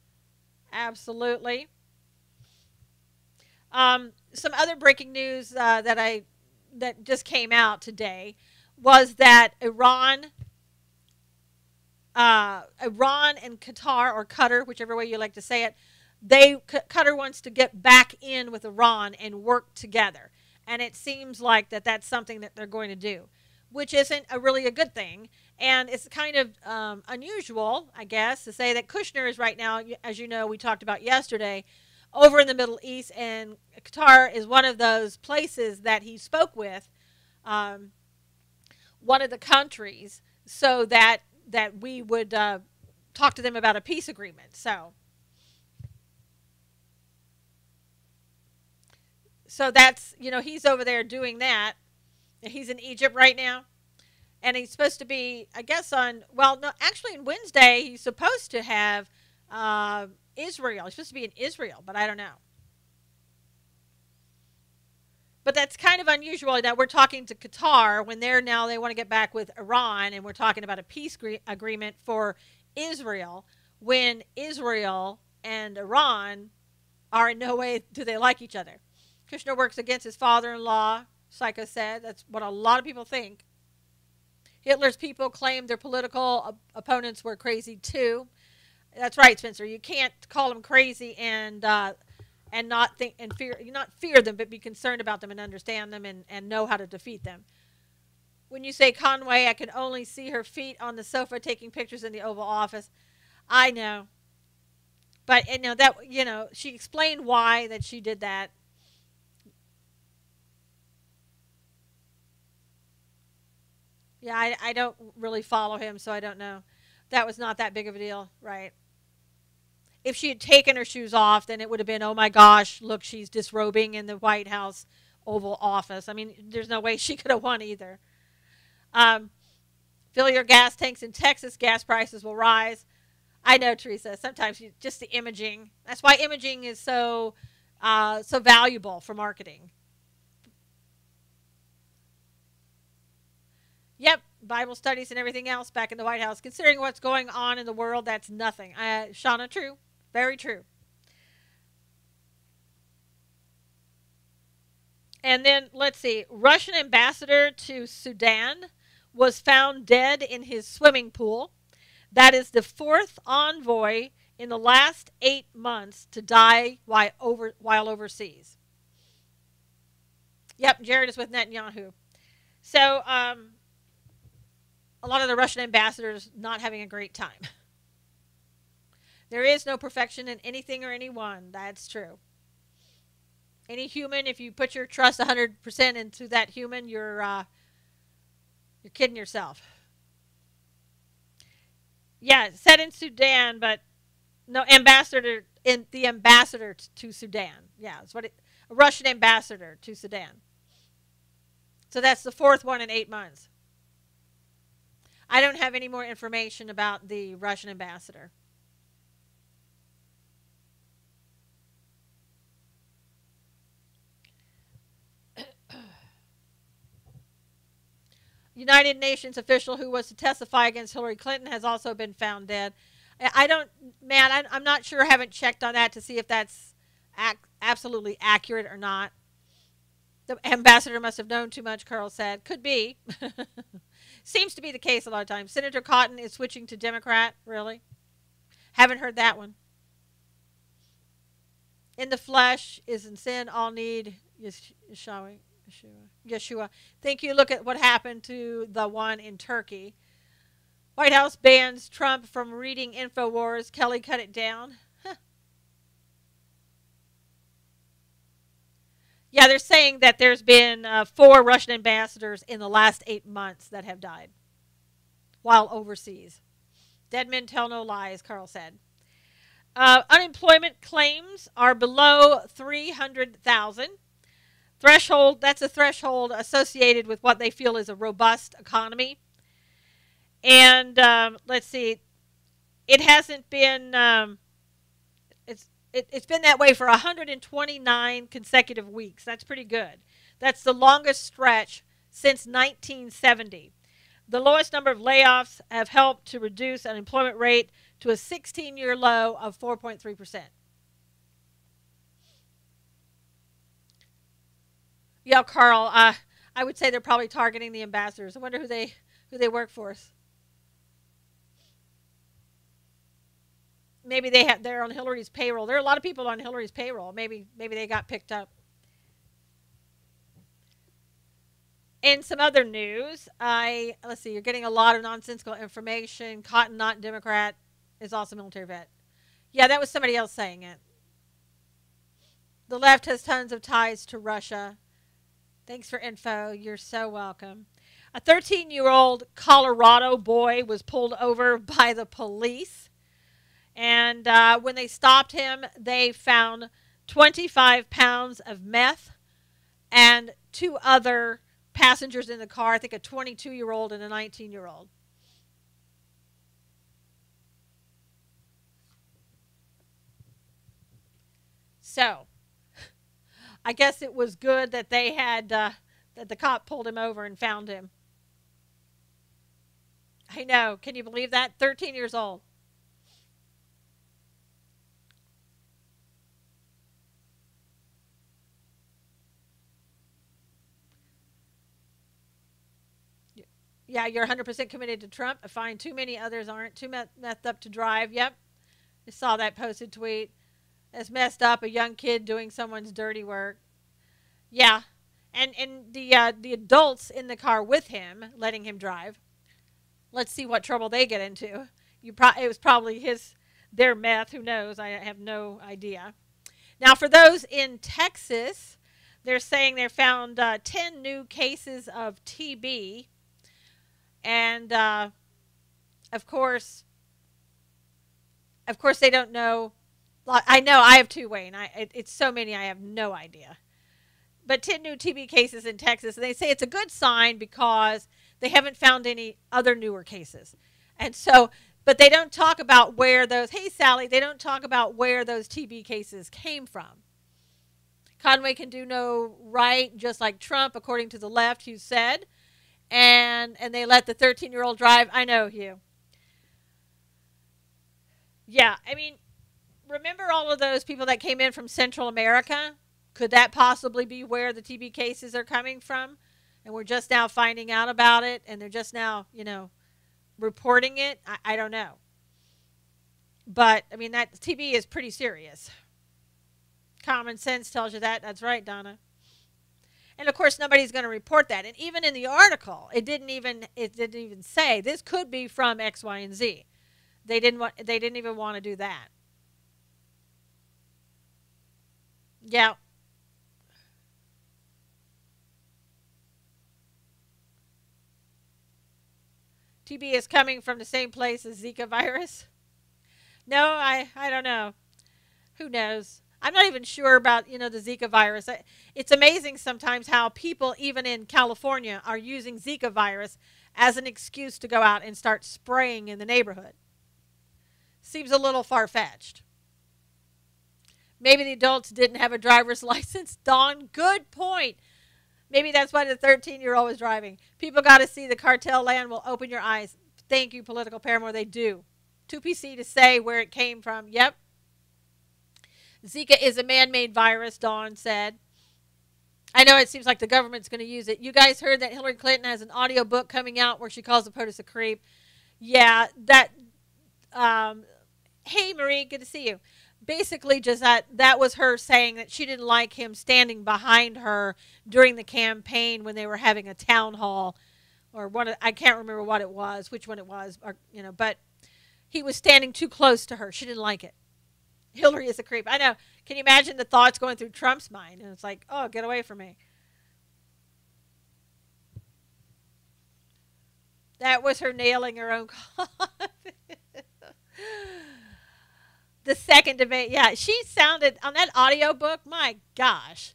Absolutely. Some other breaking news that just came out today was that Iran and Qatar, or Qatar, whichever way you like to say it, Qatar wants to get back in with Iran and work together. And it seems like that's something that they're going to do, which isn't really a good thing. And it's kind of unusual, I guess, to say that Kushner is right now, as you know, we talked about yesterday, over in the Middle East, and Qatar is one of those places that he spoke with, one of the countries, so that we would talk to them about a peace agreement. So that's, he's over there doing that. He's in Egypt right now. And he's supposed to be, I guess on Wednesday, he's supposed to have Israel. He's supposed to be in Israel, but I don't know. But that's kind of unusual that we're talking to Qatar when they want to get back with Iran, and we're talking about a peace agreement for Israel when Israel and Iran are in no way do they like each other. Kushner works against his father-in-law, Psycho said. That's what a lot of people think. Hitler's people claimed their political opponents were crazy too. That's right, Spencer. You can't call them crazy and and not think and fear, not fear them, but be concerned about them and understand them and know how to defeat them. When you say Conway, I can only see her feet on the sofa taking pictures in the Oval Office. I know. But she explained why that she did that. Yeah, I don't really follow him, so I don't know. That was not that big of a deal, right? If she had taken her shoes off, then it would have been, oh my gosh, look, she's disrobing in the White House Oval Office. I mean, there's no way she could have won either. Um, Fill your gas tanks in Texas, gas prices will rise. I know, Teresa. Sometimes just the imaging. That's why imaging is so valuable for marketing. Yep, Bible studies and everything else back in the White House. Considering what's going on in the world, that's nothing. Shauna, true. Very true. And then, let's see. Russian ambassador to Sudan was found dead in his swimming pool. That is the fourth envoy in the last 8 months to die while overseas. Yep, Jared is with Netanyahu. So, a lot of the Russian ambassadors not having a great time. There is no perfection in anything or anyone. That's true. Any human, if you put your trust 100% into that human, you're kidding yourself. Yeah, said in Sudan, but no ambassador in the ambassador to Sudan. Yeah, it's a Russian ambassador to Sudan. So that's the fourth one in 8 months. I don't have any more information about the Russian ambassador. United Nations official who was to testify against Hillary Clinton has also been found dead. I don't, man, I'm not sure. I haven't checked on that to see if that's absolutely accurate or not. The ambassador must have known too much, Carl said. Could be. Seems to be the case a lot of times. Senator Cotton is switching to Democrat. Really? Haven't heard that one. In the flesh is in sin. All need Yeshua. Thank you. Look at what happened to the one in Turkey. White House bans Trump from reading InfoWars. Kelly cut it down. Huh. Yeah, they're saying that there's been 4 Russian ambassadors in the last 8 months that have died while overseas. Dead men tell no lies, Carl said. Unemployment claims are below 300,000. Threshold, that's a threshold associated with what they feel is a robust economy. And let's see, it hasn't been, it's been that way for 129 consecutive weeks. That's pretty good. That's the longest stretch since 1970. The lowest number of layoffs have helped to reduce unemployment rate to a 16-year low of 4.3%. Yeah, Carl, I would say they're probably targeting the ambassadors. I wonder who they work for. Maybe they're on Hillary's payroll. There are a lot of people on Hillary's payroll. Maybe they got picked up. In some other news, let's see, you're getting a lot of nonsensical information. Cotton, not Democrat, is also a military vet. Yeah, that was somebody else saying it. The left has tons of ties to Russia. Thanks for info. You're so welcome. A 13-year-old Colorado boy was pulled over by the police. And when they stopped him, they found 25 pounds of meth and 2 other passengers in the car. I think a 22-year-old and a 19-year-old. So, I guess it was good that they had, that the cop pulled him over and found him. I know. Can you believe that? 13 years old. Yeah, you're 100% committed to Trump. I find too many others aren't. Too methed up to drive. Yep. I saw that posted tweet. That's messed up. A young kid doing someone's dirty work. Yeah, and the adults in the car with him, letting him drive. Let's see what trouble they get into. It was probably their meth. Who knows? I have no idea. Now, for those in Texas, they're saying they found 10 new cases of TB, and of course, they don't know. I know I have two, Wayne. It's so many, I have no idea. But 10 new TB cases in Texas, and they say it's a good sign because they haven't found any other newer cases. And so, but they don't talk about where those, hey, Sally, they don't talk about where those TB cases came from. Conway can do no right, just like Trump, according to the left, Hugh said. And they let the 13-year-old drive. I know, Hugh. Yeah, I mean, remember all of those people that came in from Central America? Could that possibly be where the TB cases are coming from? And we're just now finding out about it, and they're just now, reporting it? I don't know. But, I mean, that TB is pretty serious. Common sense tells you that. That's right, Donna. And, of course, nobody's going to report that. And even in the article, it didn't even say this could be from X, Y, and Z. They didn't even want to do that. Yeah. TB is coming from the same place as Zika virus? No, I don't know. Who knows? I'm not even sure about, the Zika virus. It's amazing sometimes how people, even in California, are using Zika virus as an excuse to go out and start spraying in the neighborhood. Seems a little far-fetched. Maybe the adults didn't have a driver's license. Dawn, good point. Maybe that's why the 13-year-old was driving. People got to see the cartel land will open your eyes. Thank you, political paramour. They do. 2PC to say where it came from. Yep. Zika is a man-made virus, Dawn said. I know it seems like the government's going to use it. You guys heard that Hillary Clinton has an audio book coming out where she calls the POTUS a creep. Yeah, that... hey, Marie, good to see you. Basically, just that was her saying that she didn't like him standing behind her during the campaign when they were having a town hall, or I can't remember what it was, which one it was, or but he was standing too close to her. She didn't like it. Hillary is a creep. I know. Can you imagine the thoughts going through Trump's mind? And it's like, oh, get away from me. That was her nailing her own coffin. The second debate, yeah, she sounded, on that audio book, my gosh,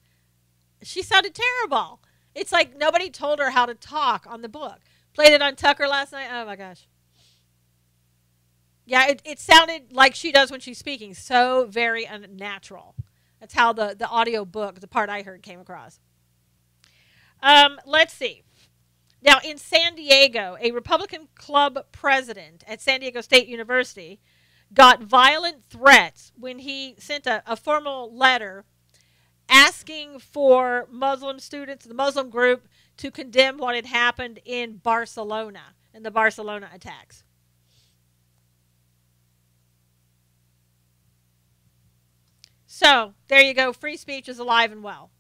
she sounded terrible. It's like nobody told her how to talk on the book. Played it on Tucker last night. Oh, my gosh. Yeah, it sounded like she does when she's speaking. So very unnatural. That's how the audio book, the part I heard, came across. Let's see. Now, in San Diego, a Republican club president at San Diego State University got violent threats when he sent a formal letter asking for Muslim students, the Muslim group, to condemn what had happened in Barcelona, in the Barcelona attacks. So, there you go. Free speech is alive and well.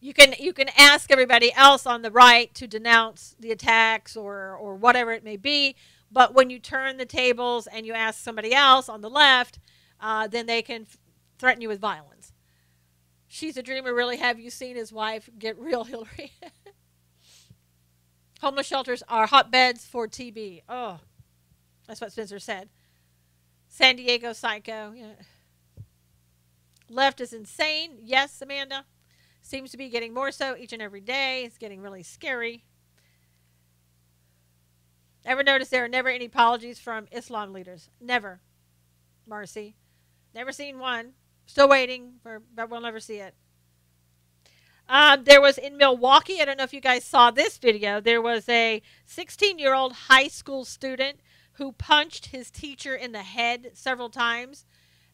You can ask everybody else on the right to denounce the attacks or whatever it may be, but when you turn the tables and you ask somebody else on the left, then they can threaten you with violence. She's a dreamer. Really, have you seen his wife? Get real, Hillary. Homeless shelters are hotbeds for TB. Oh, that's what Spencer said. San Diego psycho. Yeah. Left is insane. Yes, Amanda. Seems to be getting more so each and every day. It's getting really scary. Ever notice there are never any apologies from Islam leaders? Never. Marcy. Never seen one. Still waiting, but we'll never see it. There was in Milwaukee, I don't know if you guys saw this video, there was a 16-year-old high school student who punched his teacher in the head several times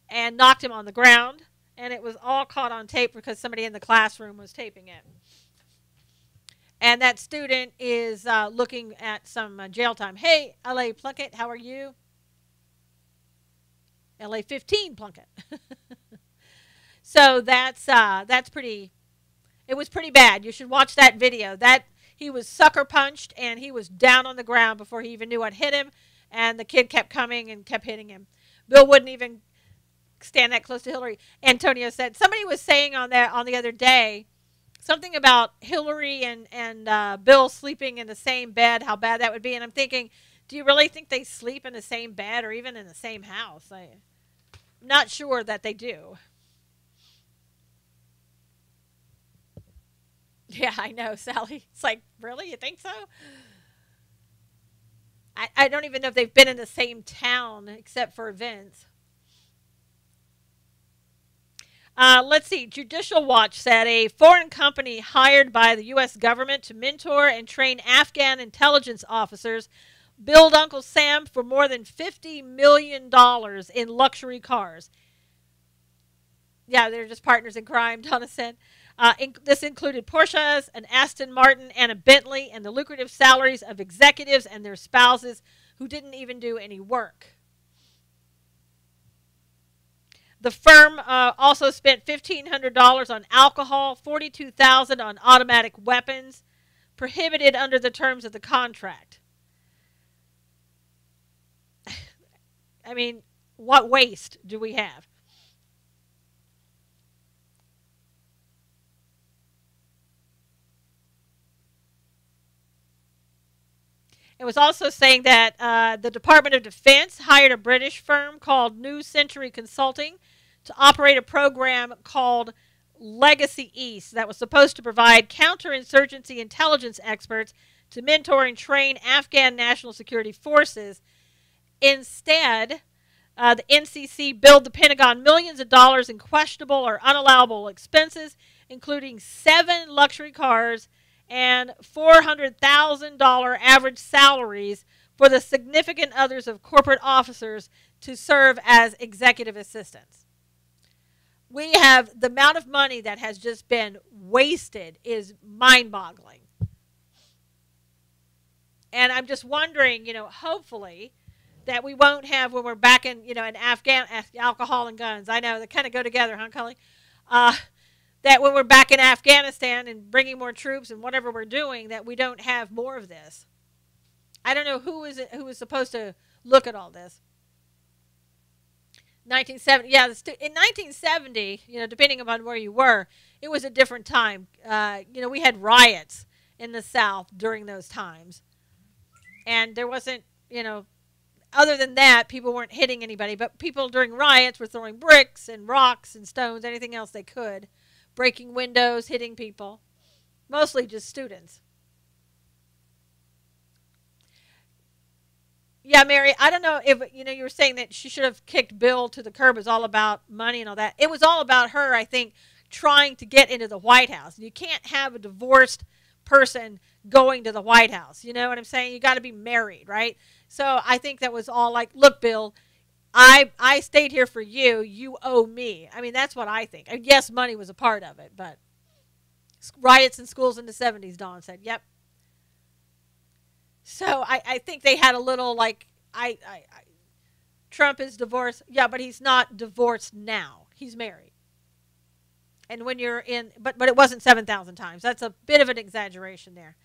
and knocked him on the ground. And it was all caught on tape because somebody in the classroom was taping it. And that student is looking at some jail time. Hey, L.A. Plunkett, how are you? LA-15 Plunkett. So that's pretty. It was pretty bad. You should watch that video. That he was sucker punched and he was down on the ground before he even knew what hit him, and the kid kept coming and kept hitting him. Bill wouldn't even stand that close to Hillary. Antonio said somebody was saying on the other day something about Hillary and Bill sleeping in the same bed, how bad that would be. And I'm thinking, do you really think they sleep in the same bed or even in the same house? I'm not sure that they do. Yeah, I know, Sally. It's like, really? You think so? I don't even know if they've been in the same town except for events. Let's see. Judicial Watch said a foreign company hired by the U.S. government to mentor and train Afghan intelligence officers billed Uncle Sam for more than $50 million in luxury cars. Yeah, they're just partners in crime, Donna said. This included Porsches, an Aston Martin, and a Bentley, and the lucrative salaries of executives and their spouses who didn't even do any work. The firm also spent $1,500 on alcohol, $42,000 on automatic weapons, prohibited under the terms of the contract. I mean, what waste do we have? It was also saying that the Department of Defense hired a British firm called New Century Consulting to operate a program called Legacy East that was supposed to provide counterinsurgency intelligence experts to mentor and train Afghan national security forces. Instead, the NCC billed the Pentagon millions of dollars in questionable or unallowable expenses, including 7 luxury cars and $400,000 average salaries for the significant others of corporate officers to serve as executive assistants. We have the amount of money that has just been wasted is mind-boggling. And I'm just wondering, hopefully that we won't have when we're back in, in Afghan alcohol and guns. I know they kind of go together, huh, Cully? That when we're back in Afghanistan and bringing more troops and whatever we're doing, that we don't have more of this. I don't know who is supposed to look at all this. 1970, yeah, in 1970, depending upon where you were, it was a different time. We had riots in the South during those times, and there wasn't, other than that, people weren't hitting anybody, but people during riots were throwing bricks and rocks and stones, anything else they could, breaking windows, hitting people, mostly just students. Yeah, Mary, I don't know if, you were saying that she should have kicked Bill to the curb. It was all about money and all that. It was all about her, I think, trying to get into the White House. You can't have a divorced person going to the White House. You know what I'm saying? You got to be married, right? So I think that was all like, look, Bill, I stayed here for you. You owe me. I mean, that's what I think. And yes, money was a part of it, but riots in schools in the 70s, Dawn said. Yep. So I think they had a little like, Trump is divorced. Yeah, but he's not divorced now. He's married. And when you're in, but it wasn't 7,000 times. That's a bit of an exaggeration there.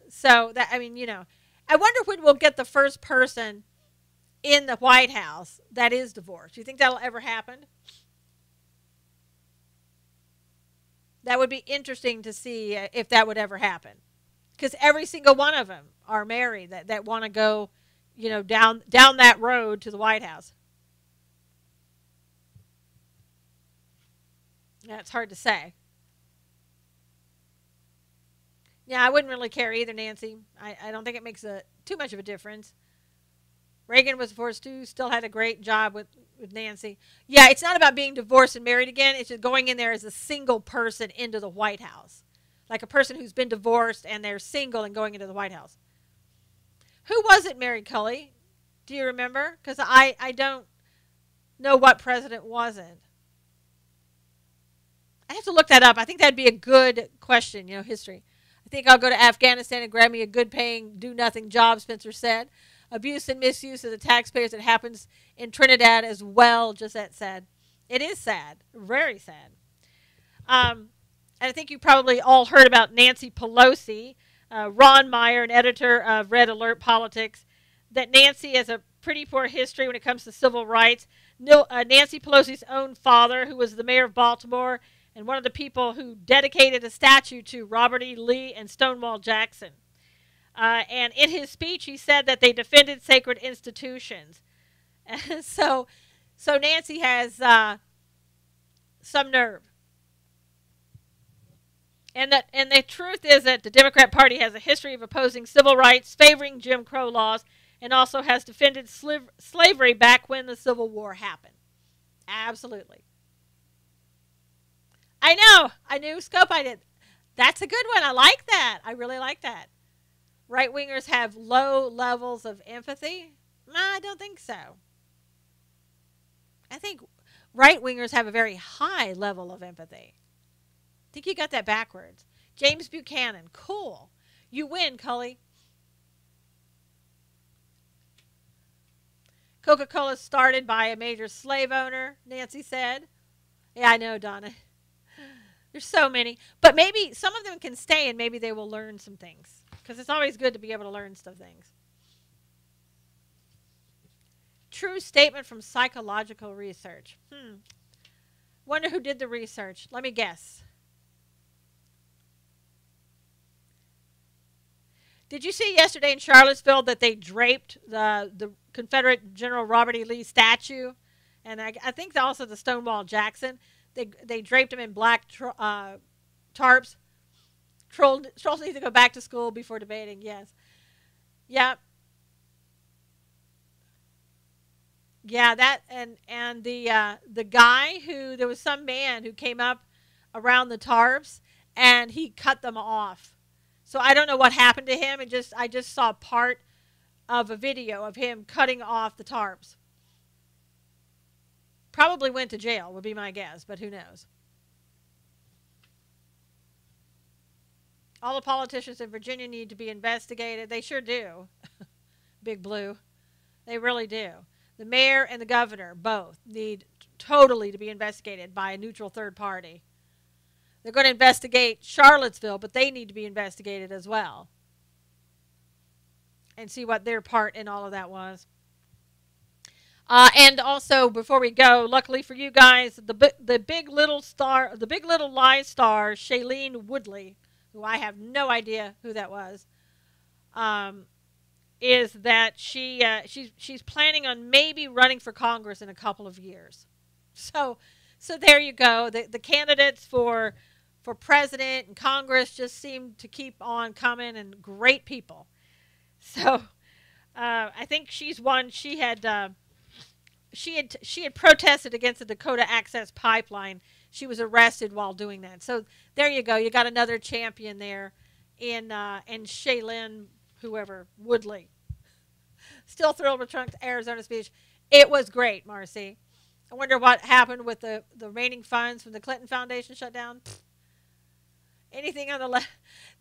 So that, I mean, I wonder when we'll get the first person in the White House that is divorced. Do you think that'll ever happen? That would be interesting to see if that would ever happen. Because every single one of them are married that want to go, down that road to the White House. Yeah, it's hard to say. Yeah, I wouldn't really care either, Nancy. I don't think it makes too much of a difference. Reagan was divorced too, still had a great job with Nancy. Yeah, it's not about being divorced and married again. It's just going in there as a single person into the White House. Like a person who's been divorced and they're single and going into the White House. Who was it, Mary Cully? Do you remember? Because I don't know what president wasn't. I have to look that up. I think that'd be a good question, history. I think I'll go to Afghanistan and grab me a good paying, do-nothing job, Spencer said. abuse and misuse of the taxpayers that happens in Trinidad as well. Just that sad. It is sad, very sad. And I think you probably all heard about Nancy Pelosi, Ron Meyer, an editor of Red Alert Politics, that Nancy has a pretty poor history when it comes to civil rights. Nancy Pelosi's own father, who was the mayor of Baltimore and one of the people who dedicated a statue to Robert E. Lee and Stonewall Jackson. And in his speech, he said that they defended sacred institutions. so Nancy has some nerve. And the truth is that the Democrat Party has a history of opposing civil rights, favoring Jim Crow laws, and also has defended slavery back when the Civil War happened. Absolutely. I know. I knew Scope I did. That's a good one. I like that. I really like that. Right-wingers have low levels of empathy? No, I don't think so. I think right-wingers have a very high level of empathy. I think you got that backwards. James Buchanan. Cool. You win, Cully. Coca-Cola started by a major slave owner, Nancy said. Yeah, I know, Donna. There's so many. But maybe some of them can stay and maybe they will learn some things. Because it's always good to be able to learn some things. True statement from psychological research. Wonder who did the research. Let me guess. Did you see yesterday in Charlottesville that they draped the Confederate General Robert E. Lee statue? And I think also the Stonewall Jackson. They draped him in black tarps. Trolls need to go back to school before debating. Yes. Yeah. Yeah, that and the guy who, there was some man who came up around the tarps and he cut them off. So I don't know what happened to him. I just saw part of a video of him cutting off the tarps. Probably went to jail would be my guess, but who knows. All the politicians in Virginia need to be investigated. They sure do. Big Blue. They really do. The mayor and the governor both need totally to be investigated by a neutral third party. They're going to investigate Charlottesville, but they need to be investigated as well. And see what their part in all of that was. And also, before we go, luckily for you guys, the Big Little Lies star, Shailene Woodley, who I have no idea who that was, is that she's planning on maybe running for Congress in a couple of years. So there you go. The candidates for president and Congress just seem to keep on coming, and great people. So I think she's one. She had protested against the Dakota Access Pipeline. She was arrested while doing that. So there you go. You got another champion there in Shailene, whoever, Woodley. Still thrilled with Trump's Arizona speech. It was great, Marcy. I wonder what happened with the remaining funds from the Clinton Foundation shut down. Anything on the left.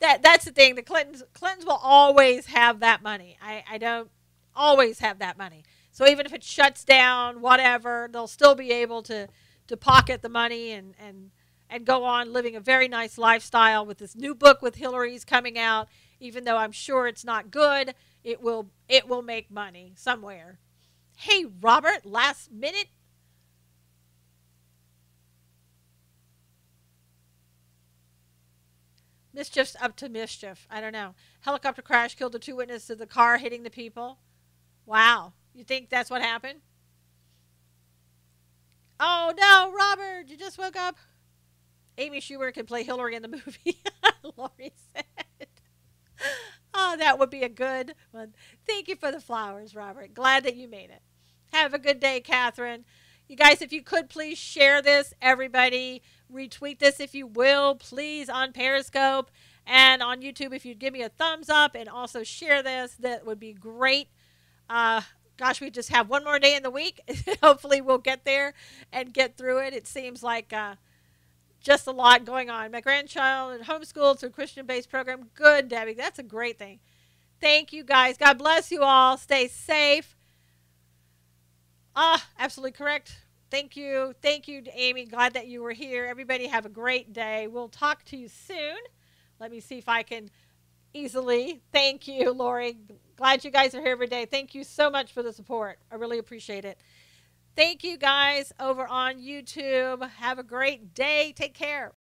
That's the thing. The Clintons will always have that money. I don't always have that money. So even if it shuts down, whatever, they'll still be able to pocket the money and go on living a very nice lifestyle with this new book with Hillary's coming out. Even though I'm sure it's not good, it will make money somewhere. Hey, Robert, last minute. Mischief's up to mischief. I don't know. Helicopter crash killed the 2 witnesses of the car hitting the people. Wow. You think that's what happened? Oh, no, Robert, you just woke up. Amy Schumer can play Hillary in the movie, Lori said. Oh, that would be a good one. Thank you for the flowers, Robert. Glad that you made it. Have a good day, Catherine. You guys, if you could please share this, everybody. Retweet this if you will, please, on Periscope and on YouTube. If you'd give me a thumbs up and also share this, that would be great. Gosh, we just have one more day in the week. Hopefully we'll get there and get through it. It seems like just a lot going on. My grandchild homeschooled through a Christian-based program. Good, Debbie. That's a great thing. Thank you, guys. God bless you all. Stay safe. Absolutely correct. Thank you. Thank you, Amy. Glad that you were here. Everybody have a great day. We'll talk to you soon. Let me see if I can easily. Thank you, Lori. Glad you guys are here every day. Thank you so much for the support. I really appreciate it. Thank you guys over on YouTube. Have a great day. Take care.